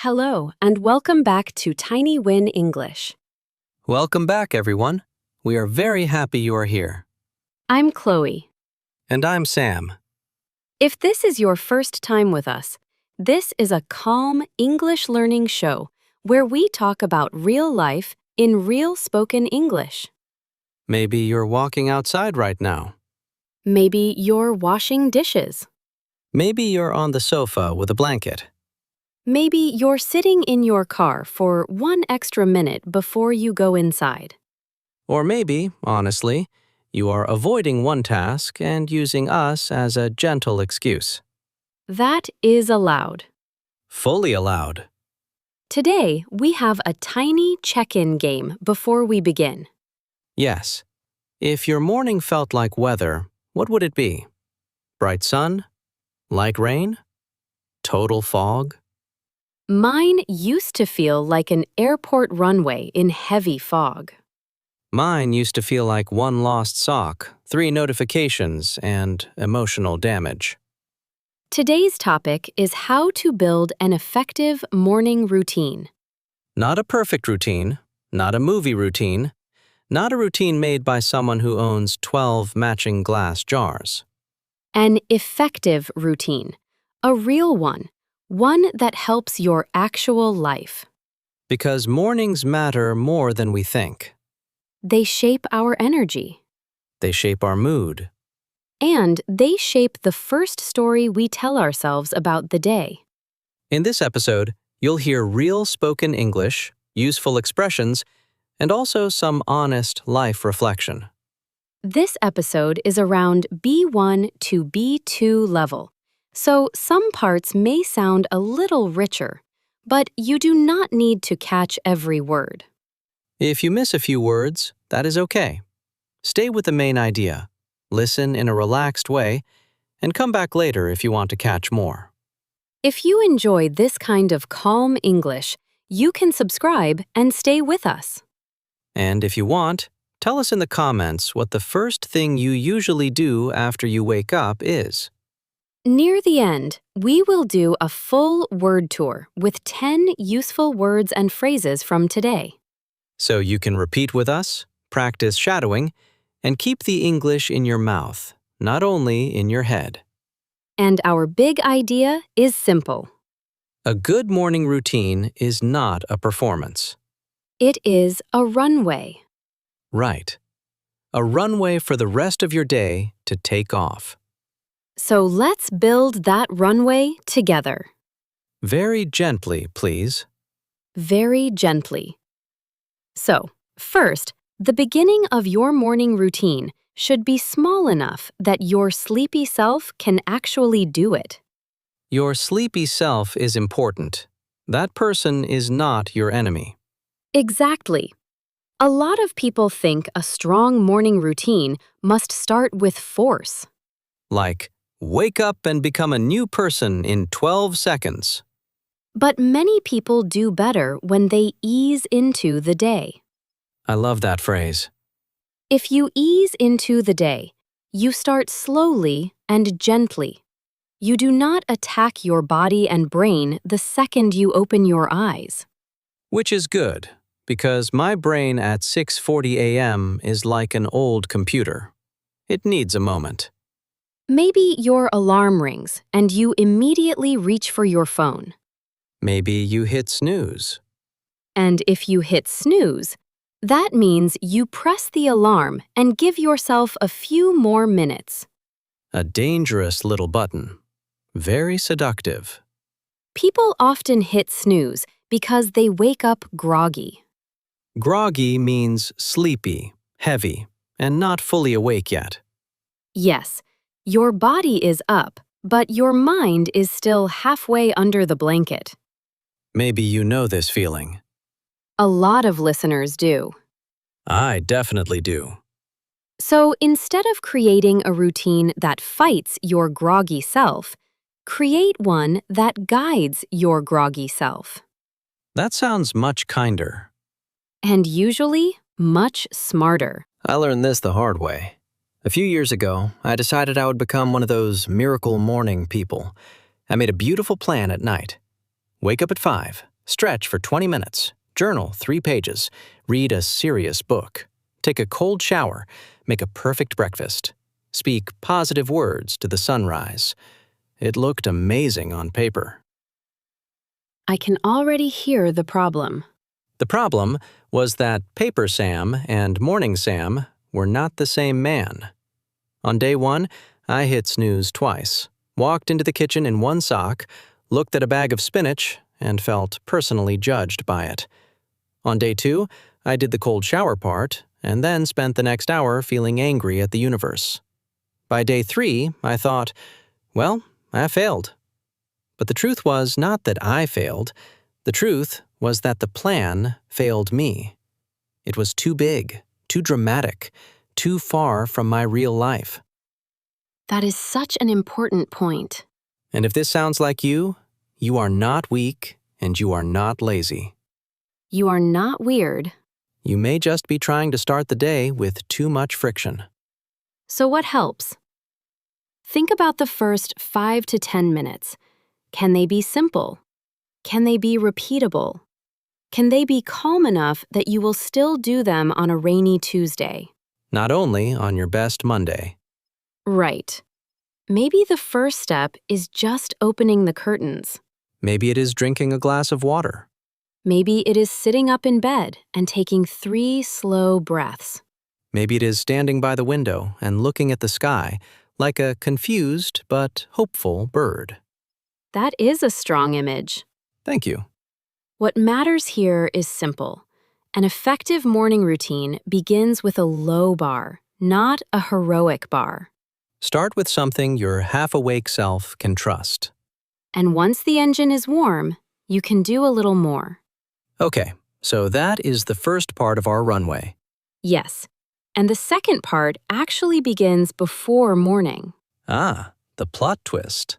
Hello, and welcome back to Tiny Win English. Welcome back, everyone. We are very happy you are here. I'm Chloe. And I'm Sam. If this is your first time with us, this is a calm English learning show where we talk about real life in real spoken English. Maybe you're walking outside right now. Maybe you're washing dishes. Maybe you're on the sofa with a blanket. Maybe you're sitting in your car for one extra minute before you go inside. Or maybe, honestly, you are avoiding one task and using us as a gentle excuse. That is allowed. Fully allowed. Today, we have a tiny check-in game before we begin. Yes. If your morning felt like weather, what would it be? Bright sun? Light rain? Total fog? Mine used to feel like an airport runway in heavy fog. Mine used to feel like one lost sock, 3 notifications, and emotional damage. Today's topic is how to build an effective morning routine. Not a perfect routine, not a movie routine, not a routine made by someone who owns 12 matching glass jars. An effective routine, a real one that helps your actual life. Because mornings matter more than we think. They shape our energy. They shape our mood. And they shape the first story we tell ourselves about the day. In this episode, you'll hear real spoken English, useful expressions, and also some honest life reflection. This episode is around B1 to B2 level, so some parts may sound a little richer, but you do not need to catch every word. If you miss a few words, that is okay. Stay with the main idea, listen in a relaxed way, and come back later if you want to catch more. If you enjoy this kind of calm English, you can subscribe and stay with us. And if you want, tell us in the comments what the first thing you usually do after you wake up is. Near the end, we will do a full word tour with 10 useful words and phrases from today. So you can repeat with us, practice shadowing, and keep the English in your mouth, not only in your head. And our big idea is simple. A good morning routine is not a performance. It is a runway. Right. A runway for the rest of your day to take off. So let's build that runway together. Very gently, please. Very gently. So, first, the beginning of your morning routine should be small enough that your sleepy self can actually do it. Your sleepy self is important. That person is not your enemy. Exactly. A lot of people think a strong morning routine must start with force. Like, wake up and become a new person in 12 seconds. But many people do better when they ease into the day. I love that phrase. If you ease into the day, you start slowly and gently. You do not attack your body and brain the second you open your eyes. Which is good, because my brain at 6:40 a.m. is like an old computer. It needs a moment. Maybe your alarm rings and you immediately reach for your phone. Maybe you hit snooze. And if you hit snooze, that means you press the alarm and give yourself a few more minutes. A dangerous little button. Very seductive. People often hit snooze because they wake up groggy. Groggy means sleepy, heavy, and not fully awake yet. Yes, your body is up, but your mind is still halfway under the blanket. Maybe you know this feeling. A lot of listeners do. I definitely do. So instead of creating a routine that fights your groggy self, create one that guides your groggy self. That sounds much kinder. And usually, much smarter. I learned this the hard way. A few years ago, I decided I would become one of those miracle morning people. I made a beautiful plan at night. Wake up at 5, Stretch for 20 minutes. Journal 3 pages. Read a serious book. Take a cold shower. Make a perfect breakfast. Speak positive words to the sunrise. It looked amazing on paper. I can already hear the problem. The problem was that Paper Sam and Morning Sam were not the same man. On day 1, I hit snooze twice, walked into the kitchen in one sock, looked at a bag of spinach, and felt personally judged by it. On day 2, I did the cold shower part, and then spent the next hour feeling angry at the universe. By day 3, I thought, well, I failed. But the truth was not that I failed. The truth was that the plan failed me. It was too big, too dramatic, too far from my real life. That is such an important point. And if this sounds like you are not weak and you are not lazy. You are not weird. You may just be trying to start the day with too much friction. So what helps? Think about the first 5 to 10 minutes. Can they be simple? Can they be repeatable? Can they be calm enough that you will still do them on a rainy Tuesday? Not only on your best Monday. Right. Maybe the first step is just opening the curtains. Maybe it is drinking a glass of water. Maybe it is sitting up in bed and taking 3 slow breaths. Maybe it is standing by the window and looking at the sky like a confused but hopeful bird. That is a strong image. Thank you. What matters here is simple. An effective morning routine begins with a low bar, not a heroic bar. Start with something your half-awake self can trust. And once the engine is warm, you can do a little more. Okay, so that is the first part of our runway. Yes. And the second part actually begins before morning. Ah, the plot twist.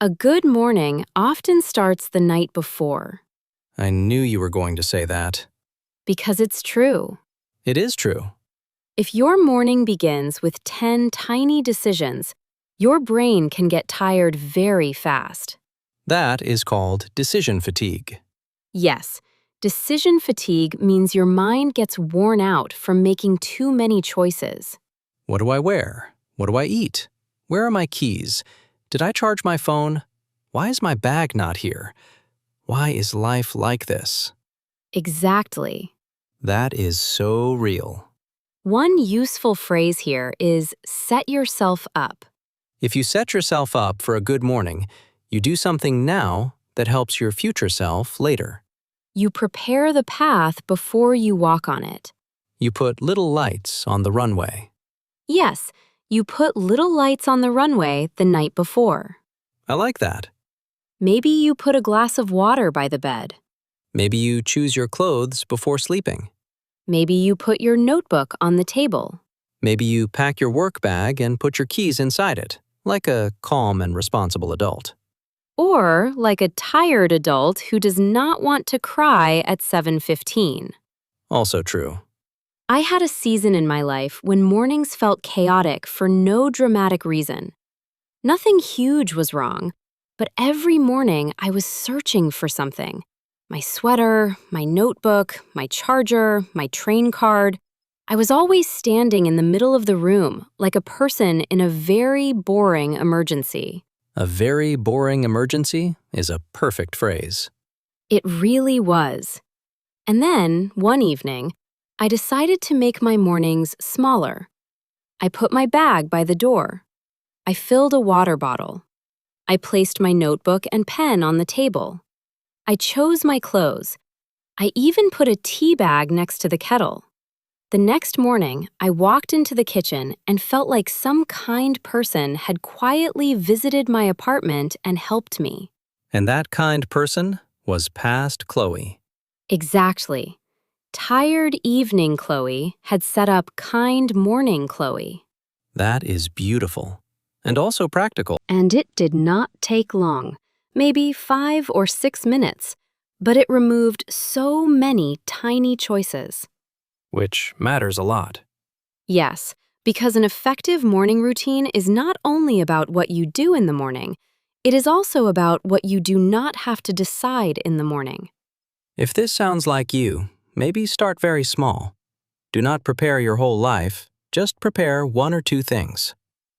A good morning often starts the night before. I knew you were going to say that. Because it's true. It is true. If your morning begins with 10 tiny decisions, your brain can get tired very fast. That is called decision fatigue. Yes, decision fatigue means your mind gets worn out from making too many choices. What do I wear? What do I eat? Where are my keys? Did I charge my phone? Why is my bag not here? Why is life like this? Exactly. That is so real. One useful phrase here is set yourself up. If you set yourself up for a good morning, you do something now that helps your future self later. You prepare the path before you walk on it. You put little lights on the runway. Yes, you put little lights on the runway the night before. I like that. Maybe you put a glass of water by the bed. Maybe you choose your clothes before sleeping. Maybe you put your notebook on the table. Maybe you pack your work bag and put your keys inside it, like a calm and responsible adult. Or like a tired adult who does not want to cry at 7:15. Also true. I had a season in my life when mornings felt chaotic for no dramatic reason. Nothing huge was wrong, but every morning I was searching for something. My sweater, my notebook, my charger, my train card. I was always standing in the middle of the room like a person in a very boring emergency. A very boring emergency is a perfect phrase. It really was. And then, one evening, I decided to make my mornings smaller. I put my bag by the door. I filled a water bottle. I placed my notebook and pen on the table. I chose my clothes. I even put a tea bag next to the kettle. The next morning, I walked into the kitchen and felt like some kind person had quietly visited my apartment and helped me. And that kind person was past Chloe. Exactly. Tired evening Chloe had set up kind morning Chloe. That is beautiful and also practical. And it did not take long, maybe 5 or 6 minutes, but it removed so many tiny choices. Which matters a lot. Yes, because an effective morning routine is not only about what you do in the morning, it is also about what you do not have to decide in the morning. If this sounds like you, maybe start very small. Do not prepare your whole life, just prepare one or two things.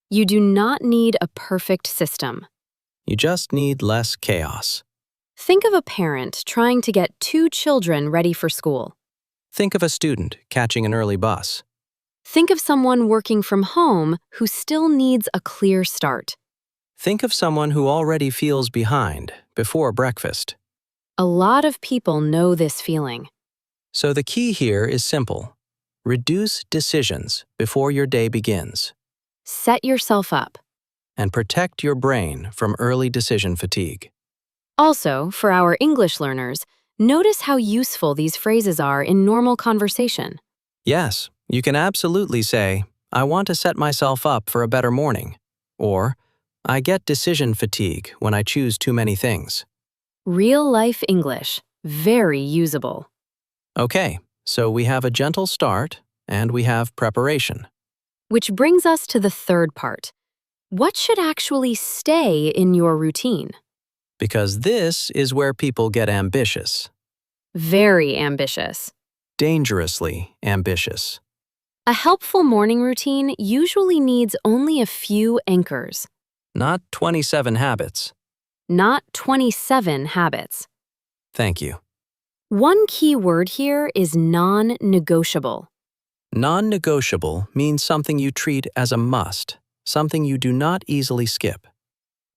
You do not need a perfect system. You just need less chaos. Think of a parent trying to get two children ready for school. Think of a student catching an early bus. Think of someone working from home who still needs a clear start. Think of someone who already feels behind before breakfast. A lot of people know this feeling. So the key here is simple. Reduce decisions before your day begins. Set yourself up. And protect your brain from early decision fatigue. Also, for our English learners, notice how useful these phrases are in normal conversation. Yes, you can absolutely say, I want to set myself up for a better morning. Or, I get decision fatigue when I choose too many things. Real-life English, very usable. Okay, so we have a gentle start and we have preparation. Which brings us to the third part. What should actually stay in your routine? Because this is where people get ambitious. Very ambitious. Dangerously ambitious. A helpful morning routine usually needs only a few anchors. Not 27 habits. Not 27 habits. Thank you. One key word here is non-negotiable. Non-negotiable means something you treat as a must, something you do not easily skip.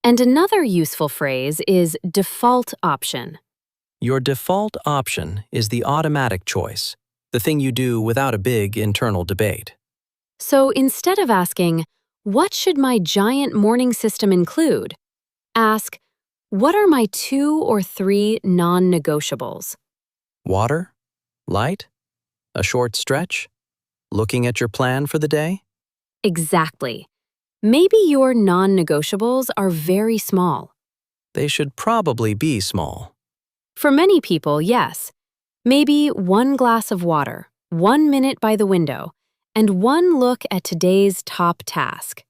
And another useful phrase is default option. Your default option is the automatic choice, the thing you do without a big internal debate. So instead of asking, what should my giant morning system include? Ask, what are my 2 or 3 non-negotiables? Water? Light? A short stretch? Looking at your plan for the day? Exactly. Maybe your non-negotiables are very small. They should probably be small. For many people, yes. Maybe 1 glass of water, 1 minute by the window, and 1 look at today's top task.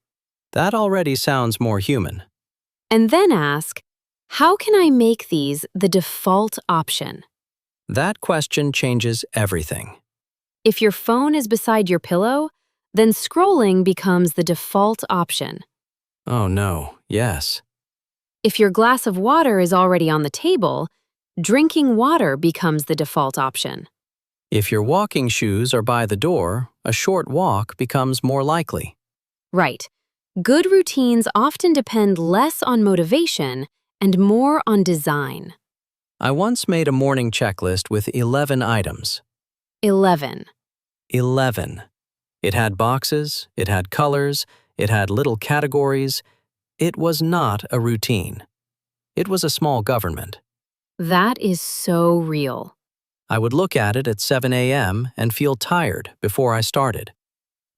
That already sounds more human. And then ask, how can I make these the default option? That question changes everything. If your phone is beside your pillow, then scrolling becomes the default option. Oh no, yes. If your glass of water is already on the table, drinking water becomes the default option. If your walking shoes are by the door, a short walk becomes more likely. Right. Good routines often depend less on motivation and more on design. I once made a morning checklist with 11 items. 11. 11. It had boxes, it had colors, it had little categories. It was not a routine. It was a small government. That is so real. I would look at it at 7 a.m. and feel tired before I started.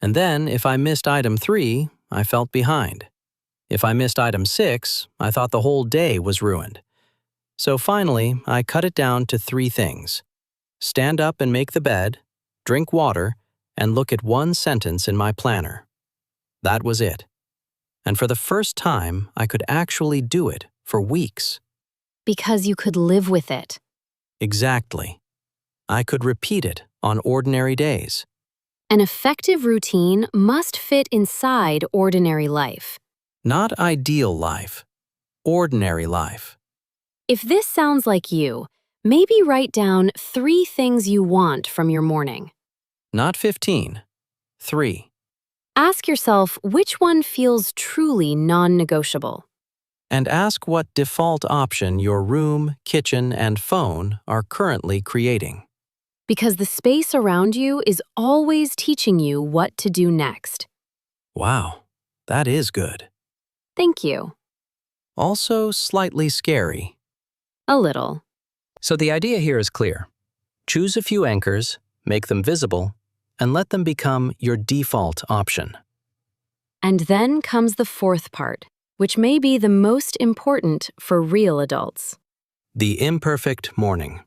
And then, if I missed item 3, I felt behind. If I missed item 6, I thought the whole day was ruined. So finally, I cut it down to 3 things. Stand up and make the bed, drink water, and look at 1 sentence in my planner. That was it. And for the first time, I could actually do it for weeks. Because you could live with it. Exactly. I could repeat it on ordinary days. An effective routine must fit inside ordinary life. Not ideal life. Ordinary life. If this sounds like you, maybe write down 3 things you want from your morning. Not 15. 3. Ask yourself which one feels truly non-negotiable. And ask what default option your room, kitchen, and phone are currently creating. Because the space around you is always teaching you what to do next. Wow, that is good. Thank you. Also slightly scary. A little. So the idea here is clear. Choose a few anchors, make them visible, and let them become your default option. And then comes the 4th part, which may be the most important for real adults. The imperfect morning.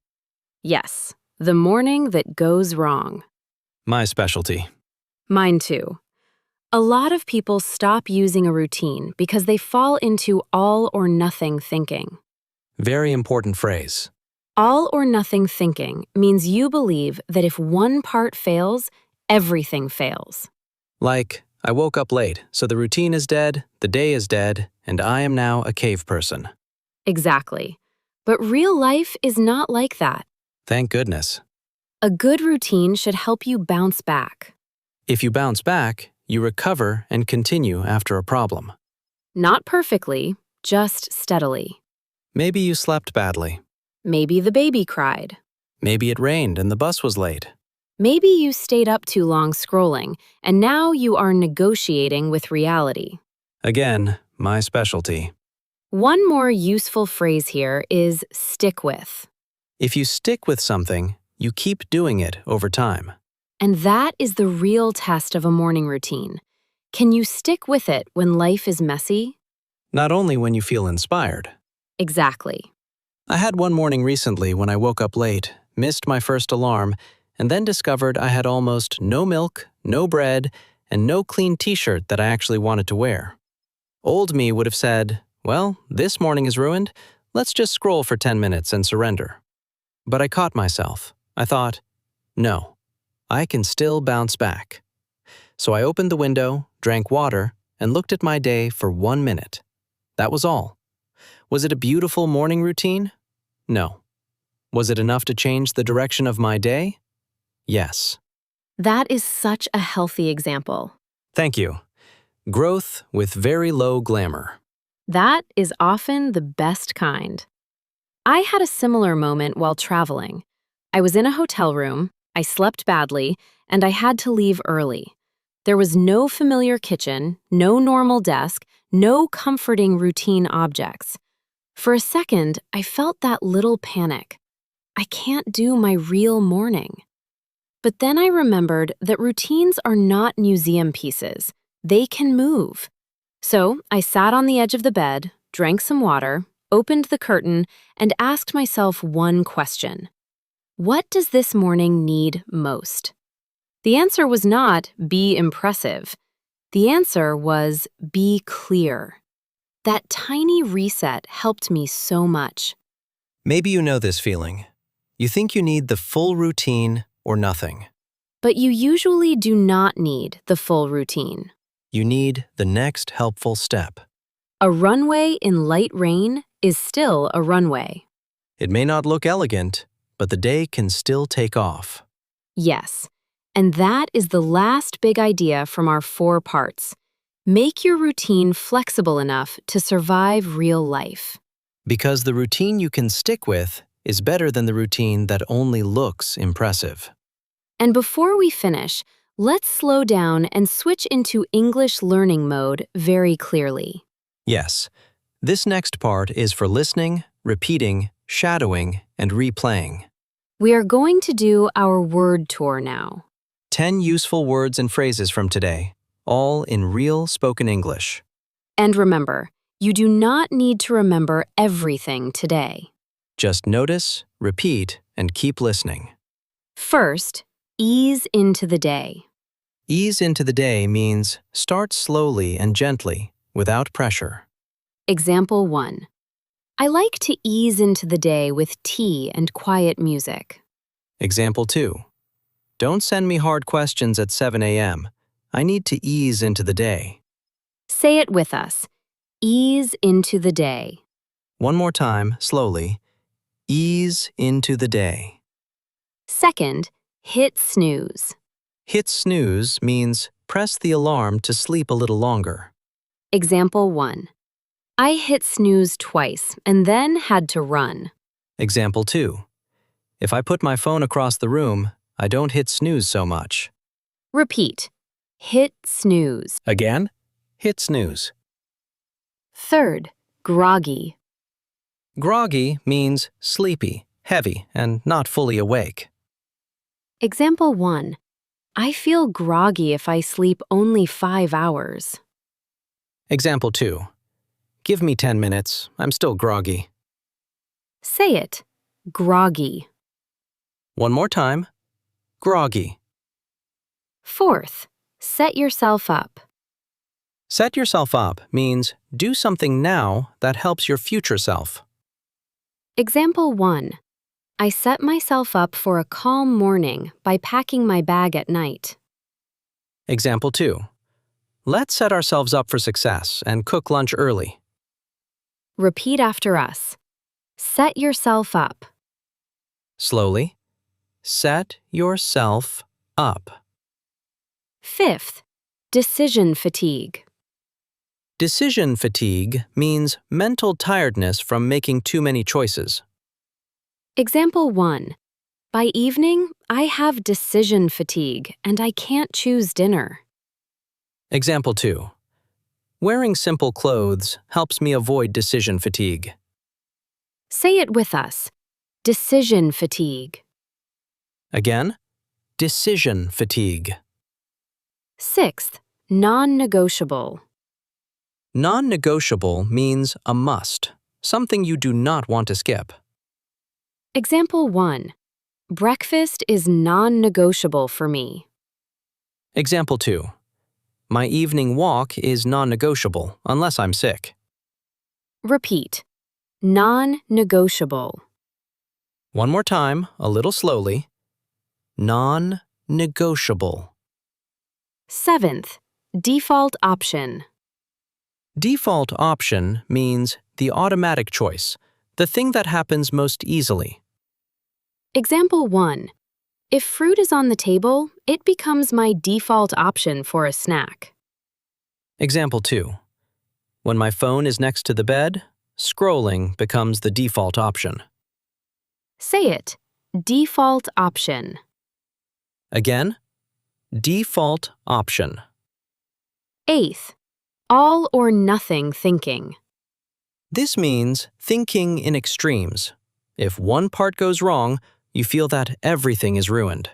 Yes, the morning that goes wrong. My specialty. Mine too. A lot of people stop using a routine because they fall into all or nothing thinking. Very important phrase. All or nothing thinking means you believe that if one part fails, everything fails. Like, I woke up late, so the routine is dead, the day is dead, and I am now a cave person. Exactly. But real life is not like that. Thank goodness. A good routine should help you bounce back. If you bounce back, you recover and continue after a problem. Not perfectly, just steadily. Maybe you slept badly. Maybe the baby cried. Maybe it rained and the bus was late. Maybe you stayed up too long scrolling, and now you are negotiating with reality. Again, my specialty. One more useful phrase here is stick with. If you stick with something, you keep doing it over time. And that is the real test of a morning routine. Can you stick with it when life is messy? Not only when you feel inspired. Exactly. I had one morning recently when I woke up late, missed my first alarm, and then discovered I had almost no milk, no bread, and no clean t-shirt that I actually wanted to wear. Old me would have said, well, this morning is ruined. Let's just scroll for 10 minutes and surrender. But I caught myself. I thought, no, I can still bounce back. So I opened the window, drank water, and looked at my day for 1 minute. That was all. Was it a beautiful morning routine? No. Was it enough to change the direction of my day? Yes. That is such a healthy example. Thank you. Growth with very low glamour. That is often the best kind. I had a similar moment while traveling. I was in a hotel room, I slept badly, and I had to leave early. There was no familiar kitchen, no normal desk, no comforting routine objects. For a second, I felt that little panic. I can't do my real morning. But then I remembered that routines are not museum pieces. They can move. So I sat on the edge of the bed, drank some water, opened the curtain, and asked myself one question. What does this morning need most? The answer was not be impressive. The answer was be clear. That tiny reset helped me so much. Maybe you know this feeling. You think you need the full routine or nothing. But you usually do not need the full routine. You need the next helpful step. A runway in light rain is still a runway. It may not look elegant, but the day can still take off. Yes, and that is the last big idea from our 4 parts. Make your routine flexible enough to survive real life. Because the routine you can stick with is better than the routine that only looks impressive. And before we finish, let's slow down and switch into English learning mode very clearly. Yes, this next part is for listening, repeating, shadowing, and replaying. We are going to do our word tour now. 10 useful words and phrases from today, all in real spoken English. And remember, you do not need to remember everything today. Just notice, repeat, and keep listening. First, ease into the day. Ease into the day means start slowly and gently, without pressure. Example 1. I like to ease into the day with tea and quiet music. Example 2. Don't send me hard questions at 7 a.m. I need to ease into the day. Say it with us. Ease into the day. One more time, slowly. Ease into the day. Second, hit snooze. Hit snooze means press the alarm to sleep a little longer. Example 1. I hit snooze twice and then had to run. Example 2. If I put my phone across the room, I don't hit snooze so much. Repeat. Hit snooze. Again, hit snooze. Third, groggy. Groggy means sleepy, heavy, and not fully awake. Example 1. I feel groggy if I sleep only 5 hours. Example 2. Give me 10 minutes. I'm still groggy. Say it. Groggy. One more time. Groggy. Fourth, set yourself up. Set yourself up means do something now that helps your future self. Example 1. I set myself up for a calm morning by packing my bag at night. Example 2. Let's set ourselves up for success and cook lunch early. Repeat after us. Set yourself up. Slowly. Set yourself up. Fifth, decision fatigue. Decision fatigue means mental tiredness from making too many choices. Example 1. By evening, I have decision fatigue and I can't choose dinner. Example 2. Wearing simple clothes helps me avoid decision fatigue. Say it with us. Decision fatigue. Again, decision fatigue. Sixth, non-negotiable. Non-negotiable means a must, something you do not want to skip. Example 1. Breakfast is non-negotiable for me. Example 2. My evening walk is non-negotiable unless I'm sick. Repeat. Non-negotiable. One more time, a little slowly. Non-negotiable. Seventh, default option. Default option means the automatic choice, the thing that happens most easily. Example 1. If fruit is on the table, it becomes my default option for a snack. Example 2. When my phone is next to the bed, scrolling becomes the default option. Say it. Default option. Again, default option. Eighth, all or nothing thinking. This means thinking in extremes. If one part goes wrong, you feel that everything is ruined.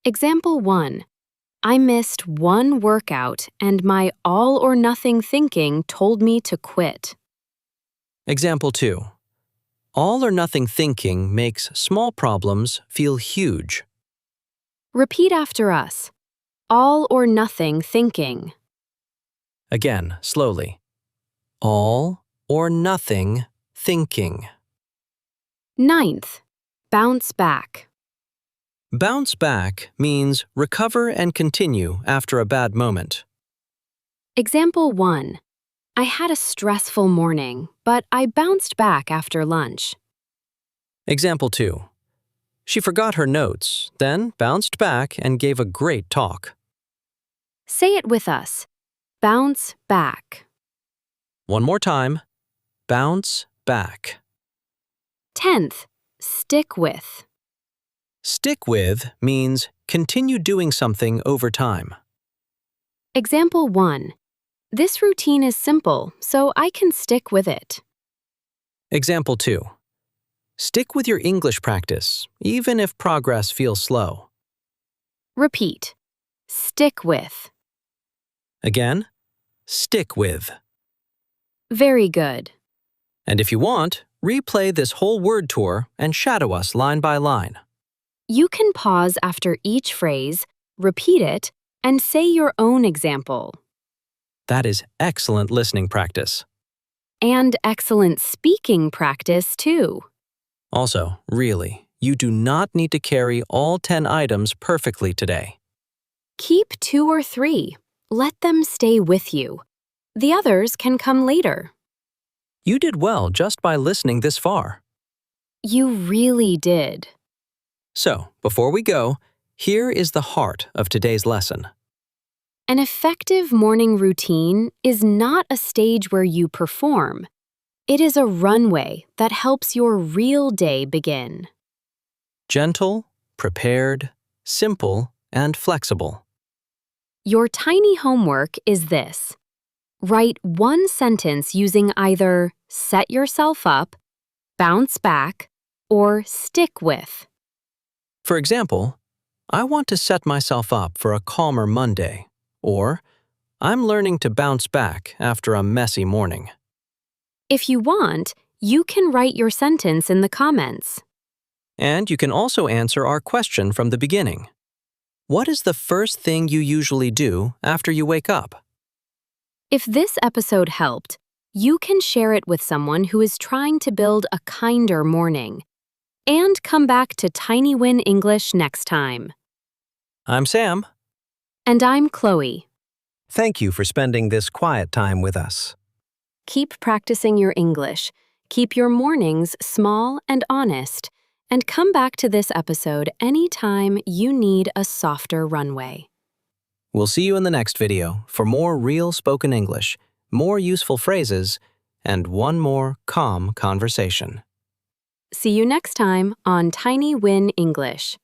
Example 1. I missed one workout and my all or nothing thinking told me to quit. Example 2. All or nothing thinking makes small problems feel huge. Repeat after us. All or nothing thinking. Again, slowly. All or nothing thinking. Ninth, bounce back. Bounce back means recover and continue after a bad moment. Example 1. I had a stressful morning, but I bounced back after lunch. Example 2. She forgot her notes, then bounced back and gave a great talk. Say it with us. Bounce back. One more time. Bounce back. 10th, stick with. Stick with means continue doing something over time. Example 1. This routine is simple, so I can stick with it. Example 2. Stick with your English practice, even if progress feels slow. Repeat. Stick with. Again, stick with. Very good. And if you want, replay this whole word tour and shadow us line by line. You can pause after each phrase, repeat it, and say your own example. That is excellent listening practice. And excellent speaking practice, too. Also, really, you do not need to carry all 10 items perfectly today. Keep 2 or 3. Let them stay with you. The others can come later. You did well just by listening this far. You really did. So, before we go, here is the heart of today's lesson. An effective morning routine is not a stage where you perform. It is a runway that helps your real day begin. Gentle, prepared, simple, and flexible. Your tiny homework is this. Write one sentence using either set yourself up, bounce back, or stick with. For example, I want to set myself up for a calmer Monday, or I'm learning to bounce back after a messy morning. If you want, you can write your sentence in the comments. And you can also answer our question from the beginning. What is the first thing you usually do after you wake up? If this episode helped, you can share it with someone who is trying to build a kinder morning. And come back to Tiny Win English next time. I'm Sam. And I'm Chloe. Thank you for spending this quiet time with us. Keep practicing your English. Keep your mornings small and honest. And come back to this episode anytime you need a softer runway. We'll see you in the next video for more real spoken English, more useful phrases, and one more calm conversation. See you next time on Tiny Win English.